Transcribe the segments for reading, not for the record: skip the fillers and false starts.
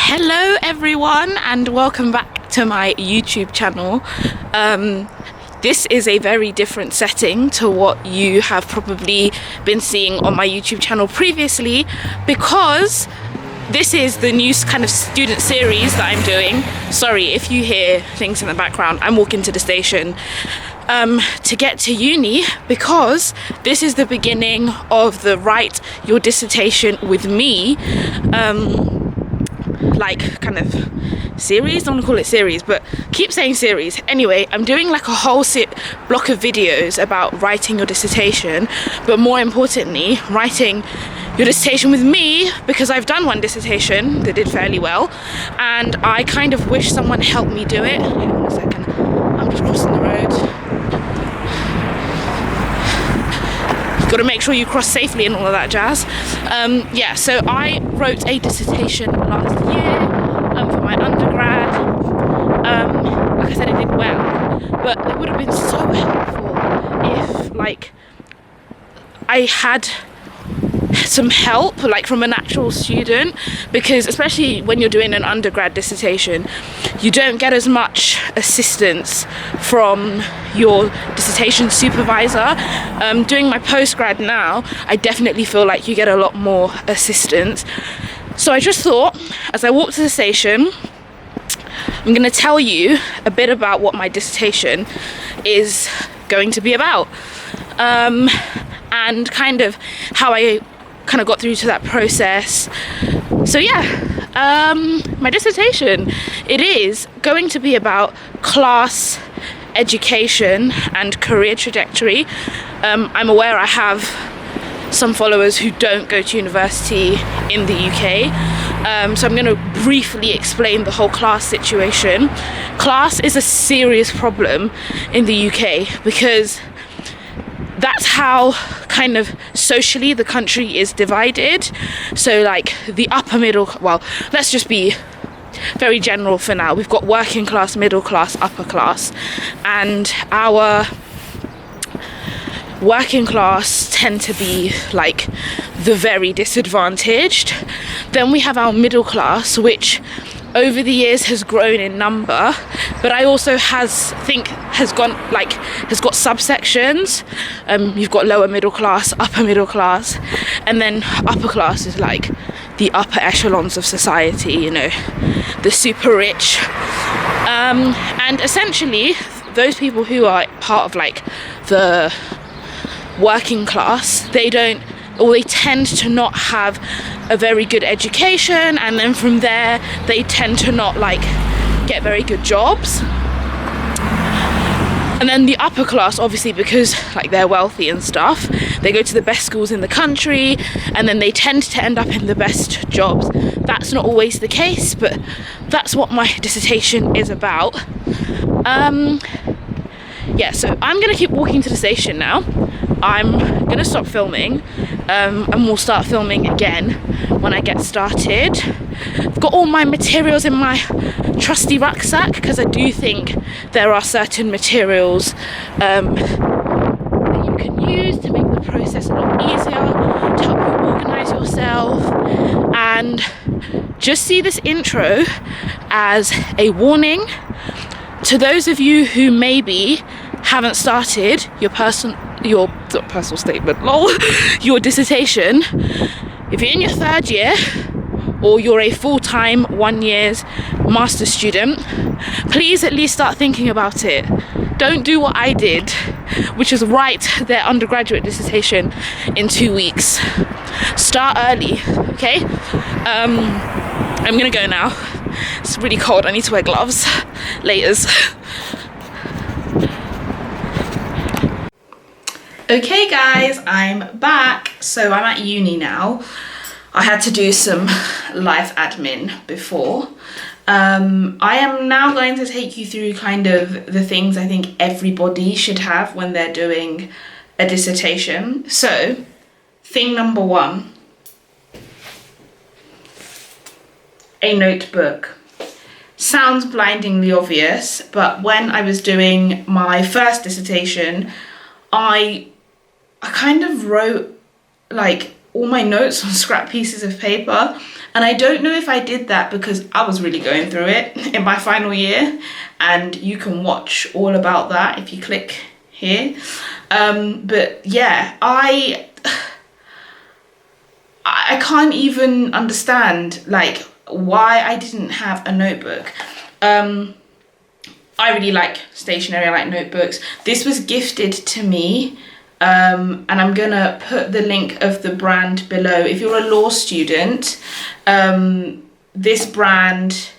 Hello everyone and welcome back to my YouTube channel. This is a very different setting to what you have probably been seeing on my YouTube channel previously, because this is the new kind of student series that I'm doing. Sorry if you hear things in the background, I'm walking to the station to get to uni, because this is the beginning of the Write Your Dissertation with Me like kind of series. I don't want to call it series, but keep saying series. Anyway, I'm doing like a whole block of videos about writing your dissertation, but more importantly, writing your dissertation with me, because I've done one dissertation that did fairly well, and I kind of wish someone helped me do it. Hang on a second, I'm just crossing the road. Got to make sure you cross safely and all of that jazz. Yeah, so I wrote a dissertation last year for my undergrad. Like I said, it did well, but it would have been so helpful if like I had some help like from an actual student, because especially when you're doing an undergrad dissertation, you don't get as much assistance from your dissertation supervisor. Doing my postgrad now, I definitely feel like you get a lot more assistance. So I just thought, as I walk to the station, I'm going to tell you a bit about what my dissertation is going to be about, and kind of how I kind of got through to that process. So yeah, my dissertation, it is going to be about class, education and career trajectory. I'm aware I have some followers who don't go to university in the UK, so I'm going to briefly explain the whole class situation. Class is a serious problem in the UK because that's how kind of socially the country is divided. So like the upper middle, well, let's just be very general for now. We've got working class, middle class, upper class, and our working class tend to be like the very disadvantaged. Then we have our middle class, which over the years has grown in number, but I also has got subsections. You've got lower middle class, upper middle class, and then upper class is like the upper echelons of society, you know, the super rich. And essentially those people who are part of like the working class, they tend to not have a very good education, and then from there they tend to not like get very good jobs. And then the upper class, obviously, because like they're wealthy and stuff, they go to the best schools in the country, and then they tend to end up in the best jobs. That's not always the case, but that's what my dissertation is about. Yeah, so I'm gonna keep walking to the station now. I'm gonna stop filming, and we'll start filming again when I get started. I've got all my materials in my trusty rucksack, because I do think there are certain materials that you can use to make the process a lot easier, to help you organise yourself. And just see this intro as a warning to those of you who maybe haven't started your your dissertation. If you're in your third year, or you're a full-time 1 year's master's student, please at least start thinking about it. Don't do what I did, which is write their undergraduate dissertation in 2 weeks. Start early, okay? I'm gonna go now. It's really cold, I need to wear gloves. Laters. Okay guys, I'm back. So I'm at uni now. I had to do some life admin before. I am now going to take you through kind of the things I think everybody should have when they're doing a dissertation. So, thing number one, a notebook. Sounds blindingly obvious, but when I was doing my first dissertation, I kind of wrote like all my notes on scrap pieces of paper, And I don't know if I did that because I was really going through it in my final year, and you can watch all about that if you click here. But yeah, I can't even understand like why I didn't have a notebook. I really like stationery, I like notebooks. This was gifted to me, and I'm gonna put the link of the brand below. If you're a law student, this brand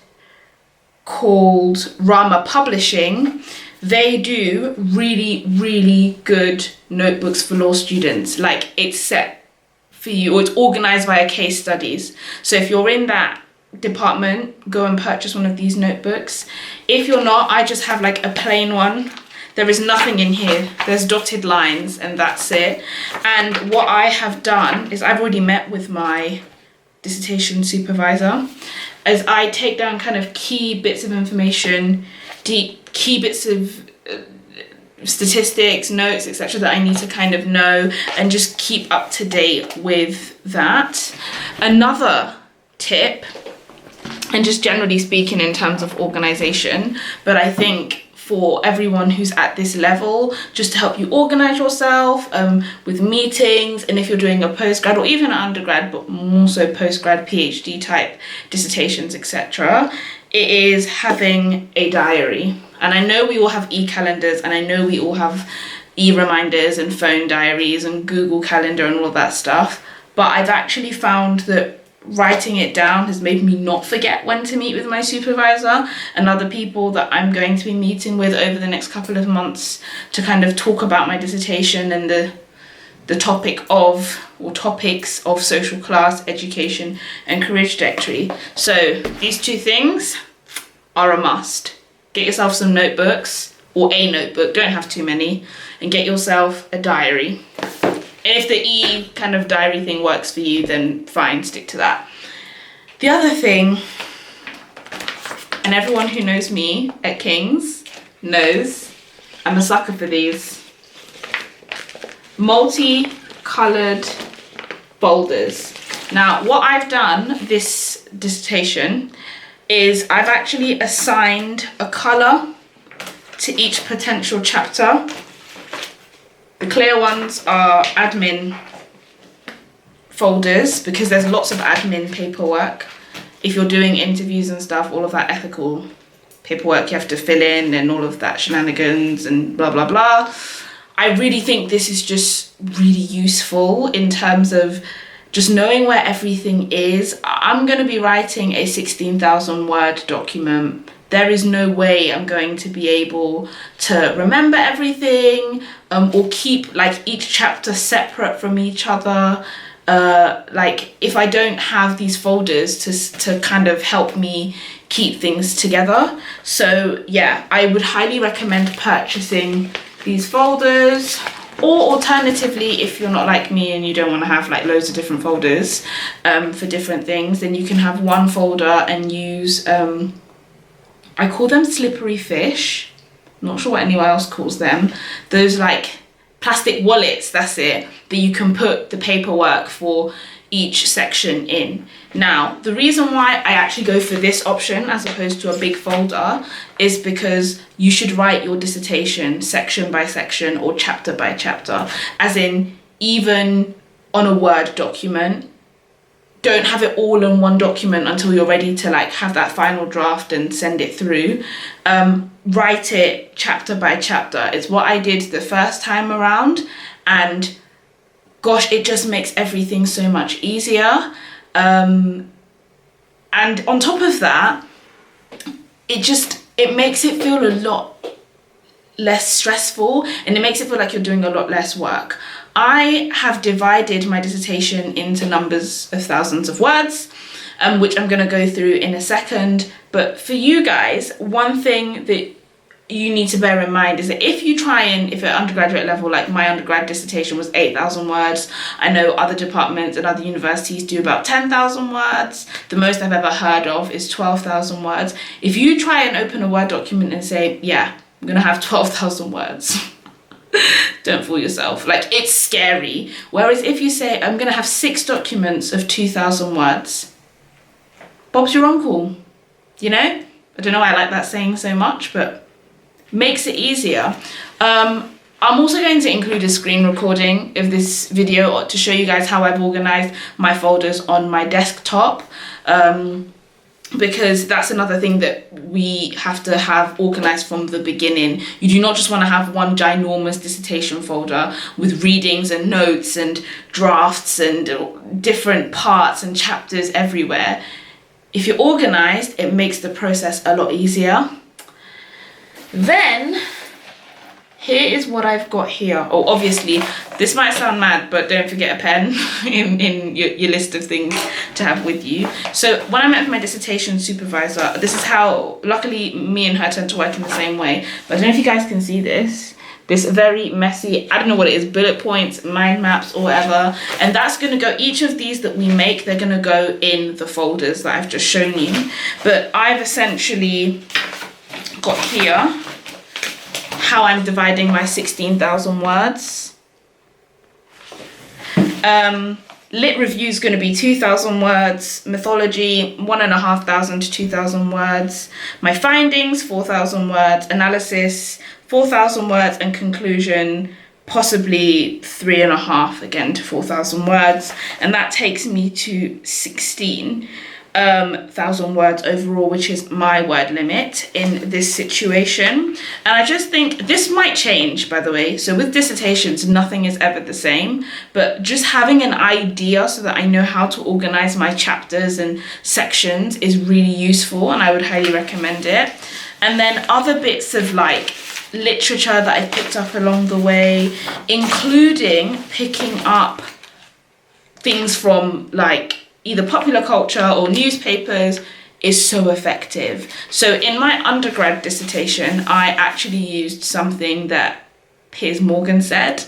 called Rama Publishing, they do really, really good notebooks for law students. Like, it's set for you, or it's organized via case studies. So if you're in that department, go and purchase one of these notebooks. If you're not, I just have like a plain one. There is nothing in here. There's dotted lines and that's it. And what I have done is I've already met with my dissertation supervisor, as I take down kind of key bits of information, key bits of statistics, notes, etc. that I need to kind of know, and just keep up to date with that. Another tip, and just generally speaking in terms of organization, but I think for everyone who's at this level, just to help you organize yourself with meetings, and if you're doing a postgrad or even an undergrad, but more so postgrad, PhD type dissertations, etc., it is having a diary. And I know we all have e-calendars, and I know we all have e-reminders and phone diaries and Google Calendar and all of that stuff, but I've actually found that writing it down has made me not forget when to meet with my supervisor and other people that I'm going to be meeting with over the next couple of months to kind of talk about my dissertation and the topic of, or topics of, social class, education and career trajectory. So these two things are a must. Get yourself some notebooks, or a notebook, don't have too many, and get yourself a diary. And if the E kind of diary thing works for you, then fine, stick to that. The other thing, and everyone who knows me at King's knows, I'm a sucker for these multi-coloured folders. Now, what I've done this dissertation is I've actually assigned a colour to each potential chapter. The clear ones are admin folders, because there's lots of admin paperwork. If you're doing interviews and stuff, all of that ethical paperwork you have to fill in and all of that shenanigans and blah, blah, blah. I really think this is just really useful in terms of just knowing where everything is. I'm going to be writing a 16,000 word document. There is no way I'm going to be able to remember everything, or keep like each chapter separate from each other. Like if I don't have these folders to kind of help me keep things together. So yeah, I would highly recommend purchasing these folders, or alternatively, if you're not like me and you don't want to have like loads of different folders for different things, then you can have one folder and use I call them slippery fish. I'm not sure what anyone else calls them. Those like plastic wallets, that's it, that you can put the paperwork for each section in. Now, the reason why I actually go for this option as opposed to a big folder is because you should write your dissertation section by section or chapter by chapter, as in even on a Word document. Don't have it all in one document until you're ready to like have that final draft and send it through. Write it chapter by chapter. It's what I did the first time around, and gosh, it just makes everything so much easier. And on top of that, it makes it feel a lot less stressful, and it makes it feel like you're doing a lot less work. I have divided my dissertation into numbers of thousands of words, which I'm going to go through in a second. But for you guys, one thing that you need to bear in mind is that if at undergraduate level, like my undergrad dissertation was 8,000 words, I know other departments and other universities do about 10,000 words. The most I've ever heard of is 12,000 words. If you try and open a Word document and say, yeah, I'm going to have 12,000 words, don't fool yourself. Like, it's scary. Whereas if you say, I'm going to have 6 documents of 2,000 words, Bob's your uncle, you know? I don't know why I like that saying so much, but makes it easier. I'm also going to include a screen recording of this video to show you guys how I've organized my folders on my desktop, because that's another thing that we have to have organized from the beginning. You do not just want to have one ginormous dissertation folder with readings and notes and drafts and different parts and chapters everywhere. If you're organized, it makes the process a lot easier. Then here is what I've got here. Oh, obviously, this might sound mad, but don't forget a pen in your list of things to have with you. So when I met with my dissertation supervisor, this is how, luckily, me and her tend to work in the same way. But I don't know if you guys can see this. This very messy, I don't know what it is, bullet points, mind maps, or whatever. And that's going to go, each of these that we make, they're going to go in the folders that I've just shown you. But I've essentially got here how I'm dividing my 16,000 words. Lit review is going to be 2,000 words. Mythology, 1,500 to 2,000 words. My findings, 4,000 words. Analysis, 4,000 words. And conclusion, possibly 3.5 again to 4,000 words. And that takes me to 16,000 words overall, which is my word limit in this situation. And I just think this might change, by the way. So with dissertations, nothing is ever the same, but just having an idea so that I know how to organize my chapters and sections is really useful, and I would highly recommend it. And then other bits of like literature that I picked up along the way, including picking up things from like either popular culture or newspapers, is so effective. So in my undergrad dissertation, I actually used something that Piers Morgan said.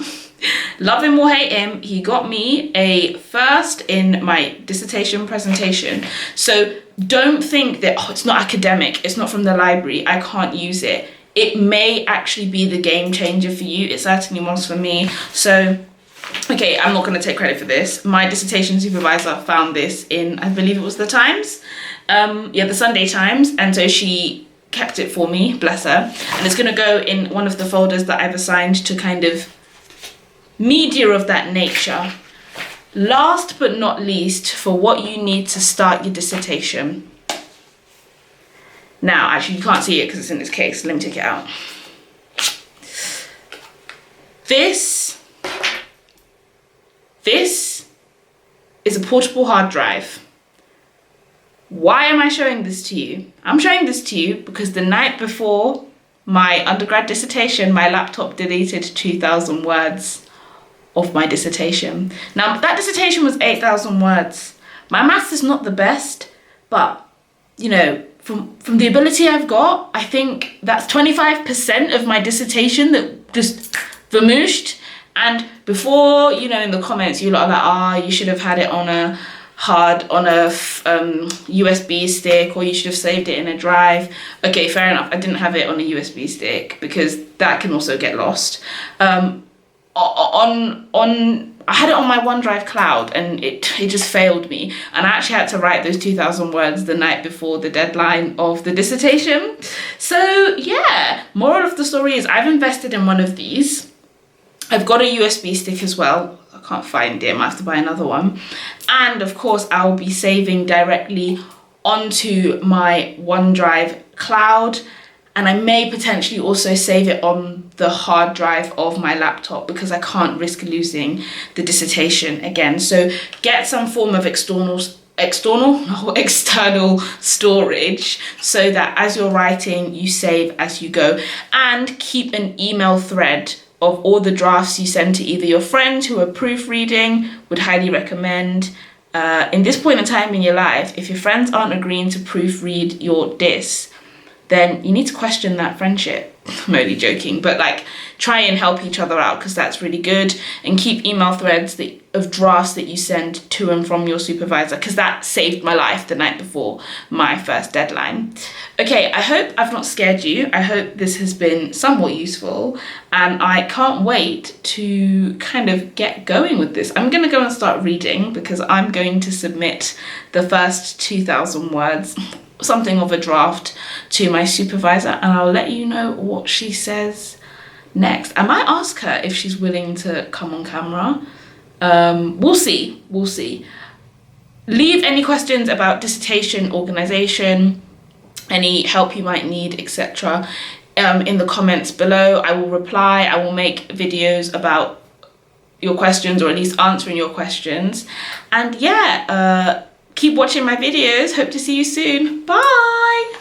Love him or hate him, he got me a first in my dissertation presentation. So don't think that, oh, it's not academic, it's not from the library, I can't use it. It may actually be the game changer for you. It certainly was for me. So okay, I'm not going to take credit for this. My dissertation supervisor found this in, I believe it was the Times. The Sunday Times. And so she kept it for me, bless her. And it's going to go in one of the folders that I've assigned to kind of media of that nature. Last but not least, for what you need to start your dissertation. Now, actually, you can't see it because it's in this case. Let me take it out. This is a portable hard drive. Why am I showing this to you? I'm showing this to you because the night before my undergrad dissertation, my laptop deleted 2,000 words of my dissertation. Now, that dissertation was 8,000 words. My maths is not the best, but, you know, from the ability I've got, I think that's 25% of my dissertation that just vamooshed. And before, you know, in the comments, you lot are like, you should have had it on a USB stick, or you should have saved it in a drive. Okay, fair enough. I didn't have it on a USB stick because that can also get lost. I had it on my OneDrive cloud, and it just failed me. And I actually had to write those 2,000 words the night before the deadline of the dissertation. So yeah, moral of the story is I've invested in one of these. I've got a USB stick as well. I can't find it, I might have to buy another one. And of course, I'll be saving directly onto my OneDrive cloud. And I may potentially also save it on the hard drive of my laptop because I can't risk losing the dissertation again. So get some form of external storage so that as you're writing, you save as you go. And keep an email thread of all the drafts you send to either your friends who are proofreading, would highly recommend. In this point in time in your life, if your friends aren't agreeing to proofread your diss, then you need to question that friendship. I'm only joking, but like, try and help each other out, because that's really good. And keep email threads of drafts that you send to and from your supervisor, because that saved my life the night before my first deadline. Okay, I hope I've not scared you. I hope this has been somewhat useful, and I can't wait to kind of get going with this. I'm going to go and start reading, because I'm going to submit the first 2,000 words, something of a draft, to my supervisor, and I'll let you know what she says next. I might ask her if she's willing to come on camera. We'll see. Leave any questions about dissertation, organisation, any help you might need, etc. In the comments below. I will reply. I will make videos about your questions, or at least answering your questions. And yeah, keep watching my videos. Hope to see you soon. Bye!